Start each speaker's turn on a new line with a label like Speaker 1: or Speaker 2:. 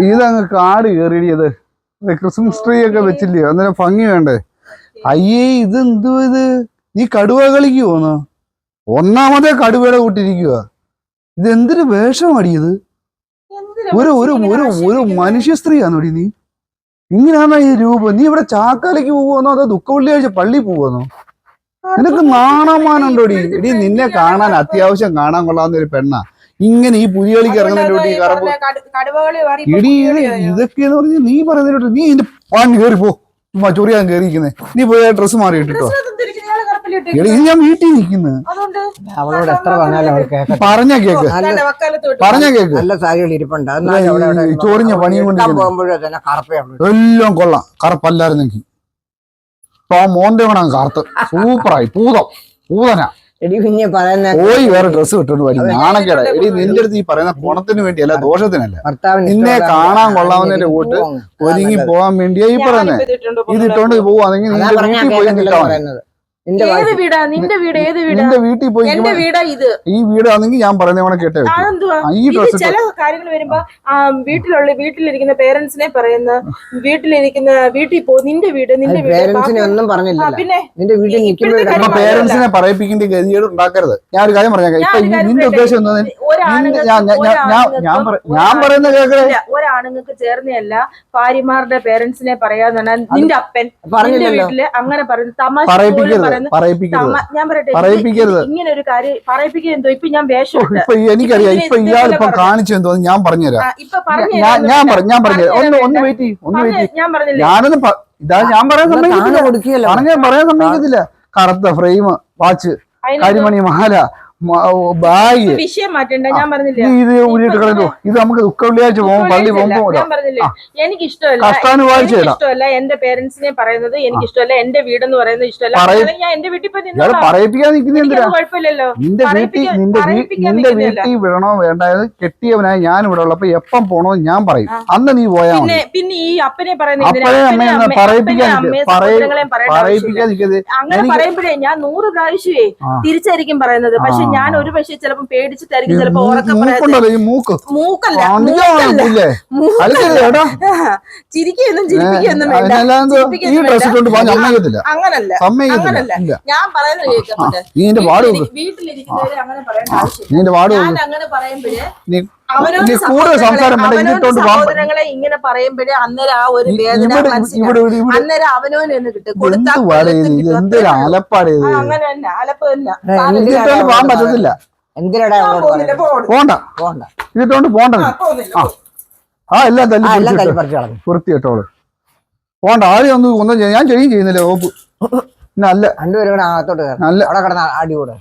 Speaker 1: ഇതങ്ങ് കാട് കയറിയത് ക്രിസ്മസ് ട്രീ ഒക്കെ വെച്ചില്ലയോ അന്നേരം ഭംഗി വേണ്ടേ? അയ്യേ ഇത് എന്തു ഇത്? നീ കടുവ കളിക്ക് പോന്നോ? ഒന്നാമതേ കടുവയുടെ കൂട്ടിരിക്കുക. ഇത് എന്തൊരു വേഷമാടിയത്? ഒരു ഒരു ഒരു ഒരു മനുഷ്യ സ്ത്രീയാണോടി നീ? ഇങ്ങനെയാണോ ഈ രൂപം? നീ ഇവിടെ ചാക്കാലയ്ക്ക് പോവുന്നോ അതോ ദുഃഖവെള്ളിയാഴ്ച പള്ളി പോവുന്നോ? നിനക്ക് നാണമാനുണ്ടോടി? എടി നിന്നെ കാണാൻ അത്യാവശ്യം കാണാൻ കൊള്ളാവുന്ന ഒരു പെണ്ണാ. ഇങ്ങനെ ഈ പുലികളിക്ക് ഇറങ്ങുന്നതിലോട്ട് ഇടി ഇതൊക്കെയെന്ന് പറഞ്ഞ് നീ പറയുന്നതിലോട്ട് നീ ഇതിന്റെ പാൻ കയറിപ്പോ ചൊറിയാൻ കയറിയിരിക്കുന്നേ. നീ പോയി ഡ്രസ്സ് മാറി ഇട്ടിട്ടോ. എടി ഇത് ഞാൻ വീട്ടിൽ നിൽക്കുന്നത്.
Speaker 2: അവളോട് എത്ര പറഞ്ഞാലും അവൾ കേൾക്കും.
Speaker 1: പറഞ്ഞ കേക്ക്
Speaker 2: നല്ല സാരികൾ ഇരിപ്പുണ്ട്.
Speaker 1: ചൊറിഞ്ഞ പണിയും കൊണ്ട് എല്ലാം കൊള്ളാം. കറുപ്പല്ലായിരുന്നെങ്കിൽ ഇപ്പൊ ആ മോന്റെ കൂടെ കറുത്ത് സൂപ്പറായി പൂതന.
Speaker 2: എടി കുഞ്ഞെ പറയുന്ന
Speaker 1: പോയി വേറെ ഡ്രസ്സ് കിട്ടുന്നു വരും. നാണക്കേടാ. എടി നിന്റെ അടുത്ത് ഈ പറയുന്ന ഗുണത്തിന് വേണ്ടിയല്ല, ദോഷത്തിനല്ല. നിന്നെ കാണാൻ കൊള്ളാവുന്നതിന്റെ കൂട്ട് ഒരുങ്ങി പോകാൻ വേണ്ടിയാ ഈ പറയുന്നത്. ഇതിട്ടോണ്ട് പോവാണെങ്കിൽ നിന്റെ വീട്ടിൽ പോയി നിൽക്കാൻ പറയുന്നത്.
Speaker 3: നിന്റെ വീട്ടിൽ പോയി ഈ വീടാണെങ്കിൽ ഞാൻ പറയുന്ന കേട്ടേ.
Speaker 1: ചില
Speaker 3: കാര്യങ്ങൾ വരുമ്പോ വീട്ടിലിരിക്കുന്ന പേരൻസിനെ പറയുന്ന വീട്ടിൽ പോ, നിന്റെ വീട്
Speaker 2: ഒന്നും പറഞ്ഞില്ല.
Speaker 3: പിന്നെ
Speaker 1: പേരൻസിനെ പറയിപ്പിക്കേണ്ട ഗതികേട് ഉണ്ടാക്കരുത്. ഞാൻ ഒരു കാര്യം പറഞ്ഞേക്കാം. ഇപ്പൊ നിന്റെ ഉദ്ദേശം ഞാൻ പറയുന്ന കേൾക്കേ.
Speaker 3: ഒരാണുങ്ങൾക്ക് ചേർന്നല്ല ഭാര്യമാരുടെ പേരൻസിനെ പറയാന്ന് പറഞ്ഞാൽ നിന്റെ അപ്പൻ വീട്ടില് അങ്ങനെ പറയുന്നത് തമാശ
Speaker 1: പറയിപ്പിക്കരുത്.
Speaker 3: ഇങ്ങനെ ഒരു കാര്യം പറയിപ്പിക്കുന്നോ? ഇപ്പൊ ഞാൻ വേഷം
Speaker 1: ഇപ്പൊ എനിക്കറിയാം. ഇപ്പൊ ഇയാളിപ്പൊ കാണിച്ചു തോന്നുന്നു. ഞാൻ പറഞ്ഞുതരാം. ഞാൻ പറഞ്ഞുതരാം. ഒന്ന് വെയിറ്റ് ചെയ്യും. ഞാനൊന്നും ഇതാ ഞാൻ പറയാൻ സമ്മതിക്കത്തില്ല. കറുത്ത ഫ്രെയിം, വാച്ച്, കരിമണി, മാല, ബാഗ്,
Speaker 3: വിഷയം മാറ്റണ്ട. ഞാൻ പറഞ്ഞില്ലേ
Speaker 1: ഇത് ഊരിട്ട് കളഞ്ഞോ. ഇത് നമുക്ക് ദുഃഖവെള്ളിയാഴ്ച പോകും പള്ളി പോകുമ്പോ
Speaker 3: എനിക്ക് ഇഷ്ടമല്ല. എന്റെ പേരൻസിനെ പറയുന്നത് എനിക്ക് ഇഷ്ടമല്ല. എന്റെ വീടെന്ന് പറയുന്നത് ഇഷ്ടമല്ല. ഞാൻ എന്റെ വീട്ടിൽ
Speaker 1: പറയിപ്പിക്കാൻ നിൽക്കുന്ന
Speaker 3: കുഴപ്പമില്ലല്ലോ.
Speaker 1: നിന്റെ വീട്ടിൽ വിടണോ വേണ്ടായത് കെട്ടിയവനായി ഞാൻ ഇവിടെ ഉള്ളപ്പോ എപ്പം പോണോ ഞാൻ പറയും. അന്ന് നീ പോയാ
Speaker 3: പിന്നെ ഈ അപ്പനെ
Speaker 1: പറയിപ്പിക്കാൻ
Speaker 3: അങ്ങനെ പറയുമ്പോഴേ ഞാൻ 100 പ്രാവശ്യമേ തിരിച്ചായിരിക്കും പറയുന്നത്. പക്ഷെ ഞാൻ ഒരു പക്ഷേ ചിലപ്പോ പേടിച്ചിട്ടായിരിക്കും ചിലപ്പോ ചിരിക്കൊന്നും ചിരിപ്പിക്കൊന്നും വേണ്ട. അങ്ങനല്ല ഞാൻ പറയുന്നത് കേൾക്കുന്നുണ്ട്. വീട്ടിലിരിക്കുന്നവര് അങ്ങനെ പറയേണ്ട ആവശ്യമില്ല. ഞാൻ അങ്ങനെ പറയുമ്പോഴേ സഹോദരങ്ങളെ ഇങ്ങനെ പറയുമ്പോഴേ അന്നേരം ആ ഒരു വേദന അന്നേരം അവനോന് എന്ന് കിട്ടും. അങ്ങനെ തന്നെ അലപ്പ് തന്നെ.
Speaker 1: പോകാൻ പറ്റത്തില്ല. പോണ്ട ഇതിട്ടോണ്ട് പോണ്ട. എല്ലാം തല്ലി വൃത്തിയിട്ടോള് പോണ്ട. ആദ്യം ഒന്നും ഞാൻ ചെയ്യുന്നില്ല. ഓപ്പ് അല്ല
Speaker 2: രണ്ടുപേരും കൂടെ അകത്തോട്ട്
Speaker 1: നല്ല
Speaker 2: അവിടെ കിടന്ന അടി കൂടെ